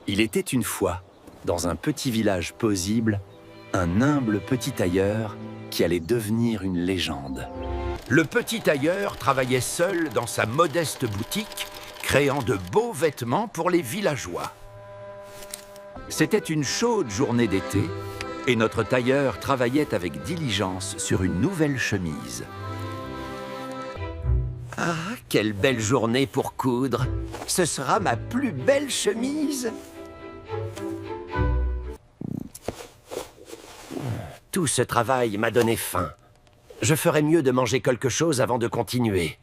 Il était une fois, dans un petit village paisible, un humble petit tailleur qui allait devenir une légende. Le petit tailleur travaillait seul dans sa modeste boutique, créant de beaux vêtements pour les villageois. C'était une chaude journée d'été, et notre tailleur travaillait avec diligence sur une nouvelle chemise. Ah, quelle belle journée pour coudre! Ce sera ma plus belle chemise! Tout ce travail m'a donné faim. Je ferais mieux de manger quelque chose avant de continuer.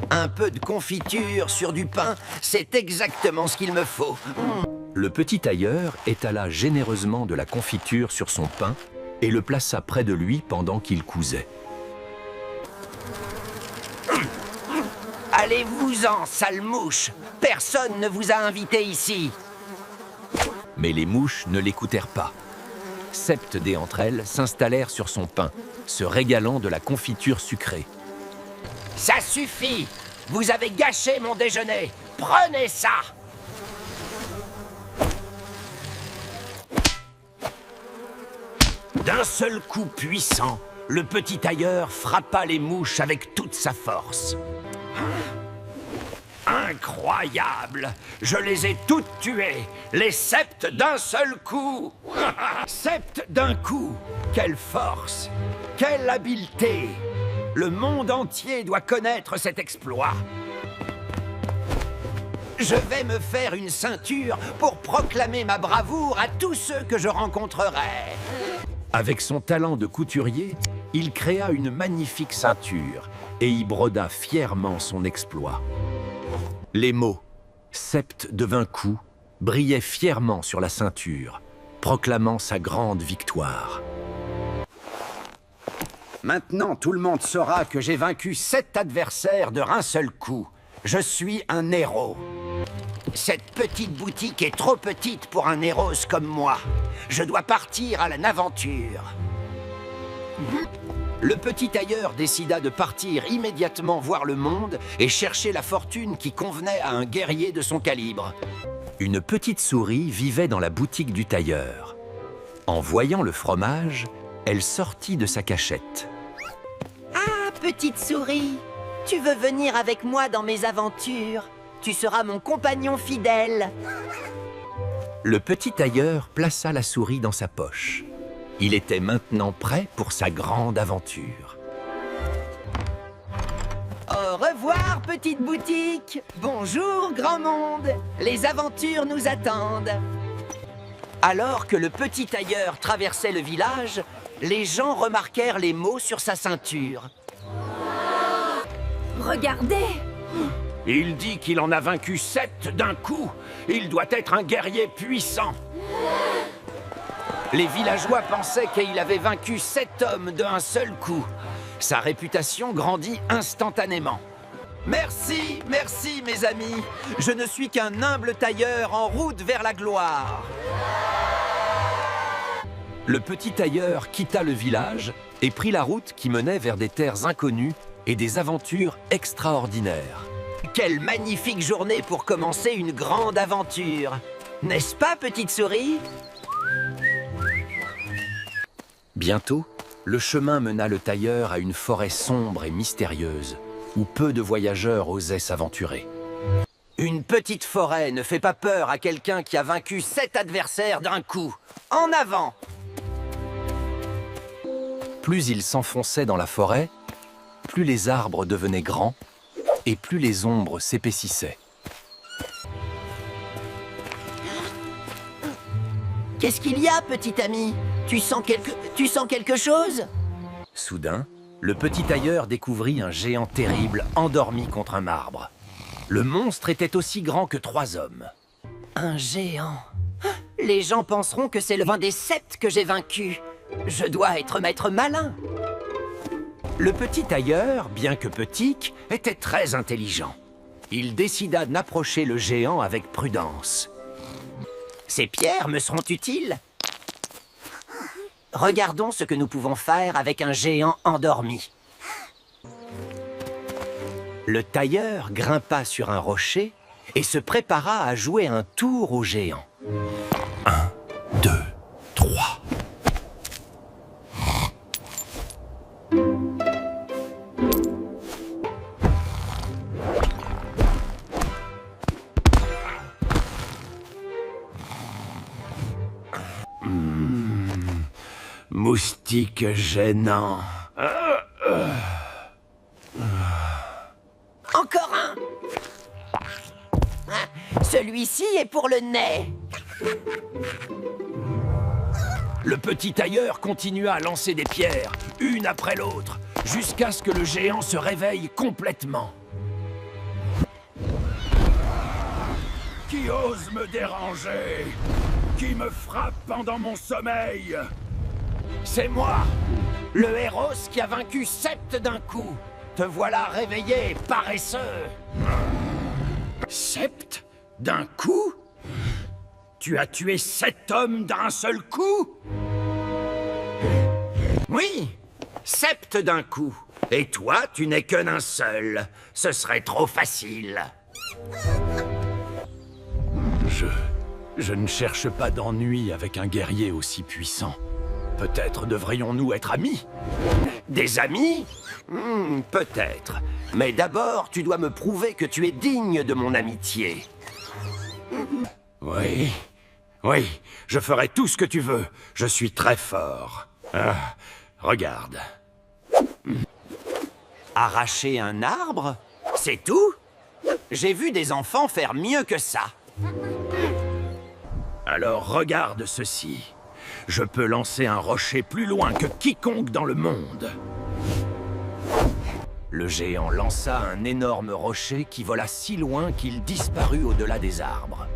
Un peu de confiture sur du pain, c'est exactement ce qu'il me faut. Le petit tailleur étala généreusement de la confiture sur son pain et le plaça près de lui pendant qu'il cousait. Allez-vous-en, sale mouche! Personne ne vous a invité ici! Mais les mouches ne l'écoutèrent pas. Septedé entre elles s'installèrent sur son pain, se régalant de la confiture sucrée. Ça suffit! Vous avez gâché mon déjeuner! Prenez ça! D'un seul coup puissant, le petit tailleur frappa les mouches avec toute sa force. Incroyable! Je les ai toutes tuées, les sept d'un seul coup! Sept d'un coup! Quelle force! Quelle habileté! Le monde entier doit connaître cet exploit. Je vais me faire une ceinture pour proclamer ma bravoure à tous ceux que je rencontrerai. Avec son talent de couturier, il créa une magnifique ceinture et y broda fièrement son exploit. Les mots « Sept de vaincu » brillaient fièrement sur la ceinture, proclamant sa grande victoire. Maintenant, tout le monde saura que j'ai vaincu 7 adversaires d'un seul coup. Je suis un héros. Cette petite boutique est trop petite pour un héros comme moi. Je dois partir à l'aventure. Le petit tailleur décida de partir immédiatement voir le monde et chercher la fortune qui convenait à un guerrier de son calibre. Une petite souris vivait dans la boutique du tailleur. En voyant le fromage, elle sortit de sa cachette. Ah, petite souris, tu veux venir avec moi dans mes aventures? Tu seras mon compagnon fidèle. Le petit tailleur plaça la souris dans sa poche. Il était maintenant prêt pour sa grande aventure. Au revoir, petite boutique. Bonjour, grand monde. Les aventures nous attendent. Alors que le petit tailleur traversait le village, les gens remarquèrent les mots sur sa ceinture. Regardez! Il dit qu'il en a vaincu 7 d'un coup. Il doit être un guerrier puissant. Les villageois pensaient qu'il avait vaincu 7 hommes d'un seul coup. Sa réputation grandit instantanément. Merci, merci mes amis. Je ne suis qu'un humble tailleur en route vers la gloire. Le petit tailleur quitta le village et prit la route qui menait vers des terres inconnues et des aventures extraordinaires. Quelle magnifique journée pour commencer une grande aventure. N'est-ce pas, petite souris? Bientôt, le chemin mena le tailleur à une forêt sombre et mystérieuse, où peu de voyageurs osaient s'aventurer. Une petite forêt ne fait pas peur à quelqu'un qui a vaincu 7 adversaires d'un coup. En avant! Plus il s'enfonçait dans la forêt, plus les arbres devenaient grands et plus les ombres s'épaississaient. Qu'est-ce qu'il y a, petit ami? Tu sens quelque chose? Soudain, le petit tailleur découvrit un géant terrible endormi contre un marbre. Le monstre était aussi grand que 3 hommes. Un géant. Les gens penseront que c'est l'un des 7 que j'ai vaincu. Je dois être maître malin. Le petit tailleur, bien que petit, était très intelligent. Il décida d'approcher le géant avec prudence. Ces pierres me seront utiles. Regardons ce que nous pouvons faire avec un géant endormi. Le tailleur grimpa sur un rocher et se prépara à jouer un tour au géant. 1, 2, 3. Moustique gênant. Encore un! Celui-ci est pour le nez. Le petit tailleur continua à lancer des pierres, une après l'autre, jusqu'à ce que le géant se réveille complètement. Qui ose me déranger? Qui me frappe pendant mon sommeil? C'est moi, le héros qui a vaincu Sept d'un coup. Te voilà réveillé, paresseux. Sept d'un coup? Tu as tué 7 hommes d'un seul coup? Oui, Sept d'un coup. Et toi, tu n'es que d'un seul. Ce serait trop facile. Je ne cherche pas d'ennui avec un guerrier aussi puissant. Peut-être devrions-nous être amis? Des amis? Peut-être. Mais d'abord, tu dois me prouver que tu es digne de mon amitié. Oui, je ferai tout ce que tu veux. Je suis très fort. Ah, regarde. Arracher un arbre? C'est tout? J'ai vu des enfants faire mieux que ça. Alors regarde ceci. Je peux lancer un rocher plus loin que quiconque dans le monde. Le géant lança un énorme rocher qui vola si loin qu'il disparut au-delà des arbres.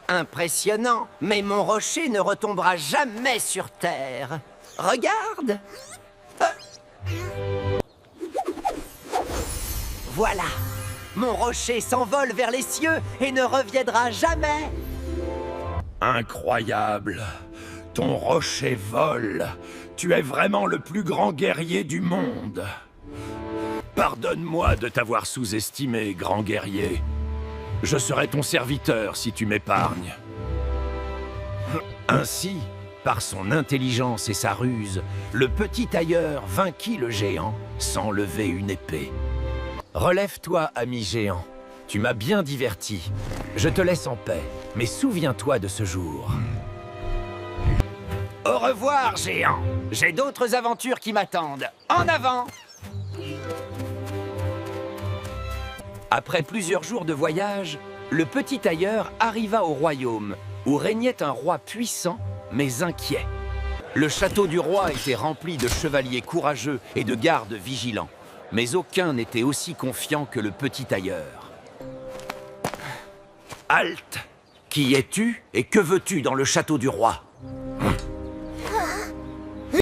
Impressionnant, mais mon rocher ne retombera jamais sur terre. Regarde! Voilà! Mon rocher s'envole vers les cieux et ne reviendra jamais! Incroyable! Ton rocher vole! Tu es vraiment le plus grand guerrier du monde! Pardonne-moi de t'avoir sous-estimé, grand guerrier. Je serai ton serviteur si tu m'épargnes. Ainsi, par son intelligence et sa ruse, le petit tailleur vainquit le géant sans lever une épée. Relève-toi, ami géant. Tu m'as bien diverti. Je te laisse en paix, mais souviens-toi de ce jour. Au revoir, géant! J'ai d'autres aventures qui m'attendent. En avant! Après plusieurs jours de voyage, le petit tailleur arriva au royaume, où régnait un roi puissant, mais inquiet. Le château du roi était rempli de chevaliers courageux et de gardes vigilants, mais aucun n'était aussi confiant que le petit tailleur. Halte! Qui es-tu et que veux-tu dans le château du roi?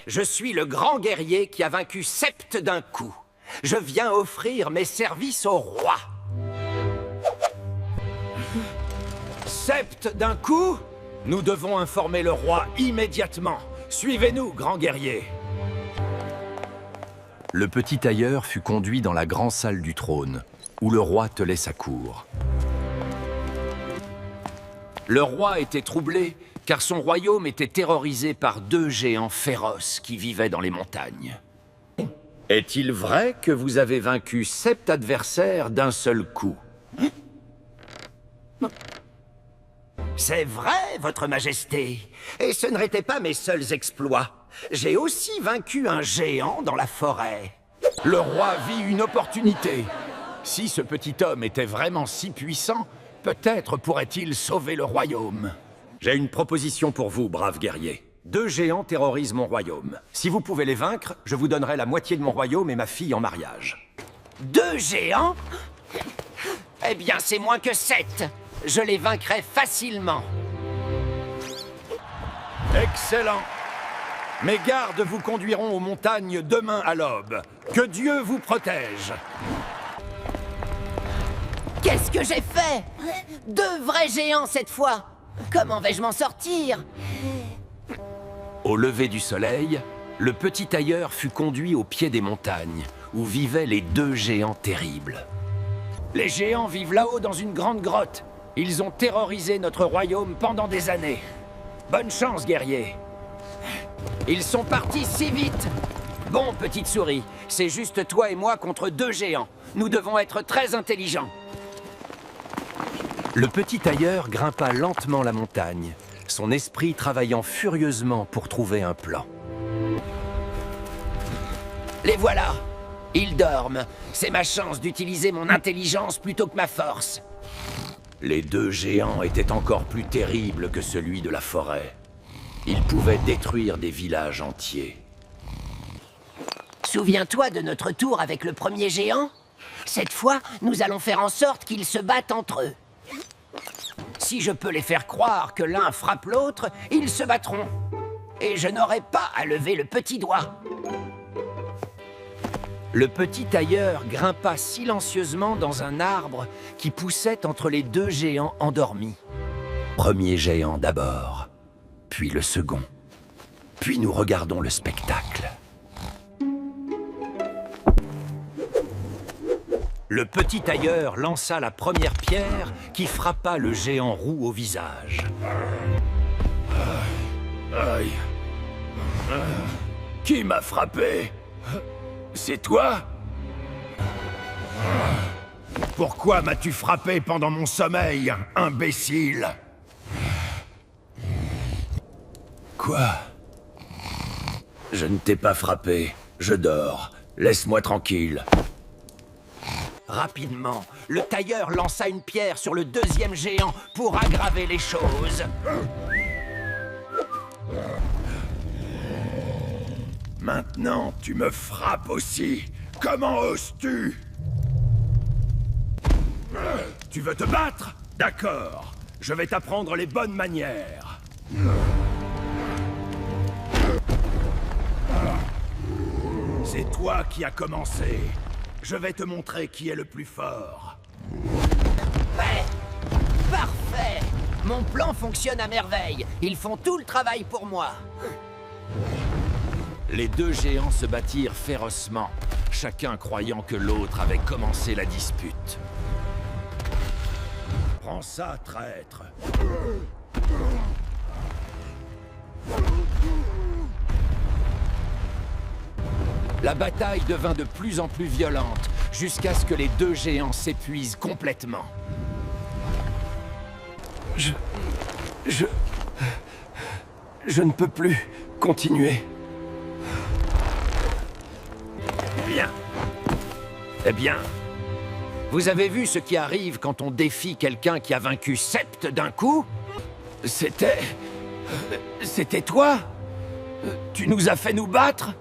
Je suis le grand guerrier qui a vaincu Sept d'un coup. Je viens offrir mes services au roi. Sept d'un coup? Nous devons informer le roi immédiatement. Suivez-nous, grand guerrier. Le petit tailleur fut conduit dans la grande salle du trône, où le roi tenait sa cour. Le roi était troublé, car son royaume était terrorisé par 2 géants féroces qui vivaient dans les montagnes. Est-il vrai que vous avez vaincu 7 adversaires d'un seul coup? C'est vrai, votre majesté. Et ce n'étaient pas mes seuls exploits. J'ai aussi vaincu un géant dans la forêt. Le roi vit une opportunité. Si ce petit homme était vraiment si puissant, peut-être pourrait-il sauver le royaume. J'ai une proposition pour vous, brave guerrier. 2 géants terrorisent mon royaume. Si vous pouvez les vaincre, je vous donnerai la moitié de mon royaume et ma fille en mariage. 2 géants? Eh bien, c'est moins que 7. Je les vaincrai facilement. Excellent. Mes gardes vous conduiront aux montagnes demain à l'aube. Que Dieu vous protège. Qu'est-ce que j'ai fait? 2 vrais géants cette fois. Comment vais-je m'en sortir? Au lever du soleil, le petit tailleur fut conduit au pied des montagnes, où vivaient les deux géants terribles. Les géants vivent là-haut dans une grande grotte. Ils ont terrorisé notre royaume pendant des années. Bonne chance, guerrier. Ils sont partis si vite. Bon, petite souris, c'est juste toi et moi contre deux géants. Nous devons être très intelligents. Le petit tailleur grimpa lentement la montagne, son esprit travaillant furieusement pour trouver un plan. Les voilà. Ils dorment. C'est ma chance d'utiliser mon intelligence plutôt que ma force. Les deux géants étaient encore plus terribles que celui de la forêt. Ils pouvaient détruire des villages entiers. Souviens-toi de notre tour avec le premier géant? Cette fois, nous allons faire en sorte qu'ils se battent entre eux. Si je peux les faire croire que l'un frappe l'autre, ils se battront. Et je n'aurai pas à lever le petit doigt. Le petit tailleur grimpa silencieusement dans un arbre qui poussait entre les deux géants endormis. Premier géant d'abord, puis le second. Puis nous regardons le spectacle. Le petit tailleur lança la première pierre qui frappa le géant roux au visage. Aïe. Qui m'a frappé? C'est toi? Pourquoi m'as-tu frappé pendant mon sommeil, imbécile? Quoi? Je ne t'ai pas frappé. Je dors. Laisse-moi tranquille. Rapidement, le tailleur lança une pierre sur le deuxième géant pour aggraver les choses. Maintenant, tu me frappes aussi. Comment oses-tu? Tu veux te battre? D'accord. Je vais t'apprendre les bonnes manières. C'est toi qui as commencé. Je vais te montrer qui est le plus fort. Ouais. Parfait. Mon plan fonctionne à merveille. Ils font tout le travail pour moi. Les deux géants se battirent férocement, chacun croyant que l'autre avait commencé la dispute. Prends ça, traître. La bataille devint de plus en plus violente, jusqu'à ce que les deux géants s'épuisent complètement. Je ne peux plus continuer. Bien. Eh bien, vous avez vu ce qui arrive quand on défie quelqu'un qui a vaincu Sept d'un coup? C'était toi? Tu nous as fait nous battre?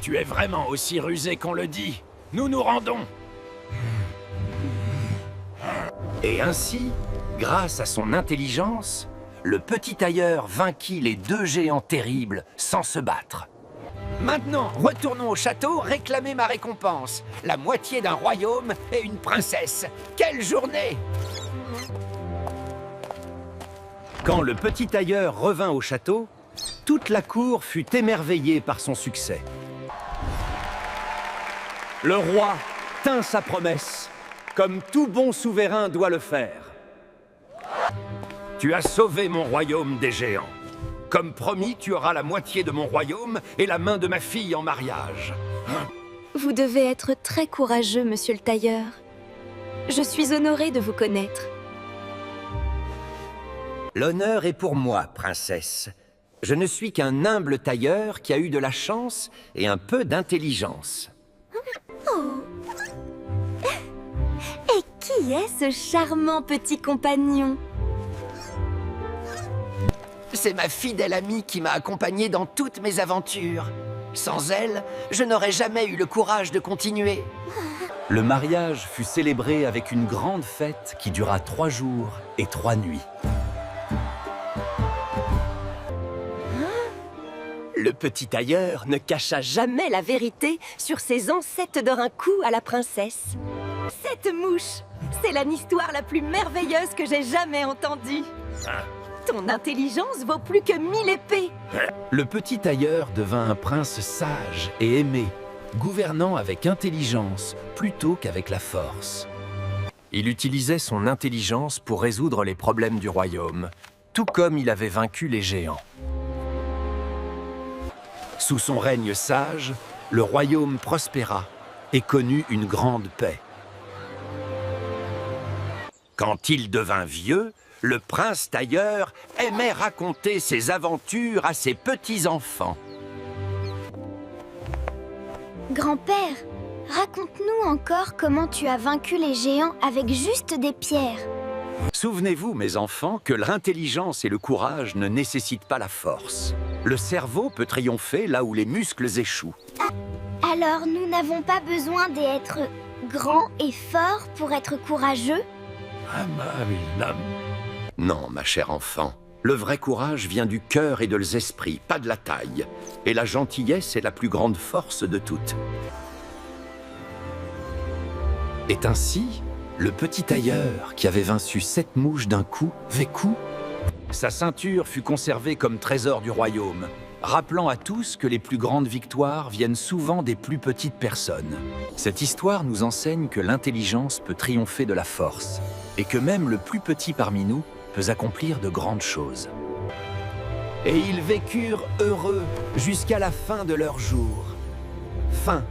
Tu es vraiment aussi rusé qu'on le dit. Nous nous rendons. Et ainsi, grâce à son intelligence, le petit tailleur vainquit les deux géants terribles sans se battre. Maintenant, retournons au château réclamer ma récompense. La moitié d'un royaume et une princesse. Quelle journée! Quand le petit tailleur revint au château, toute la cour fut émerveillée par son succès. Le roi tint sa promesse, comme tout bon souverain doit le faire. Tu as sauvé mon royaume des géants. Comme promis, tu auras la moitié de mon royaume et la main de ma fille en mariage. Vous devez être très courageux, monsieur le tailleur. Je suis honorée de vous connaître. L'honneur est pour moi, princesse. Je ne suis qu'un humble tailleur qui a eu de la chance et un peu d'intelligence. Et qui est ce charmant petit compagnon? C'est ma fidèle amie qui m'a accompagné dans toutes mes aventures. Sans elle, je n'aurais jamais eu le courage de continuer. Le mariage fut célébré avec une grande fête qui dura 3 jours et 3 nuits. Le petit tailleur ne cacha jamais la vérité sur ses ancêtres d'un coup à la princesse. Cette mouche, c'est l'histoire la plus merveilleuse que j'ai jamais entendue. Ton intelligence vaut plus que 1000 épées. Le petit tailleur devint un prince sage et aimé, gouvernant avec intelligence plutôt qu'avec la force. Il utilisait son intelligence pour résoudre les problèmes du royaume, tout comme il avait vaincu les géants. Sous son règne sage, le royaume prospéra et connut une grande paix. Quand il devint vieux, le prince tailleur aimait raconter ses aventures à ses petits-enfants. Grand-père, raconte-nous encore comment tu as vaincu les géants avec juste des pierres. Souvenez-vous, mes enfants, que l'intelligence et le courage ne nécessitent pas la force. Le cerveau peut triompher là où les muscles échouent. Alors nous n'avons pas besoin d'être grands et forts pour être courageux? Non, ma chère enfant. Le vrai courage vient du cœur et de l'esprit, pas de la taille. Et la gentillesse est la plus grande force de toutes. Et ainsi, le petit tailleur, qui avait vaincu 7 mouches d'un coup, vécut. Sa ceinture fut conservée comme trésor du royaume, rappelant à tous que les plus grandes victoires viennent souvent des plus petites personnes. Cette histoire nous enseigne que l'intelligence peut triompher de la force, et que même le plus petit parmi nous peut accomplir de grandes choses. Et ils vécurent heureux jusqu'à la fin de leurs jours. Fin.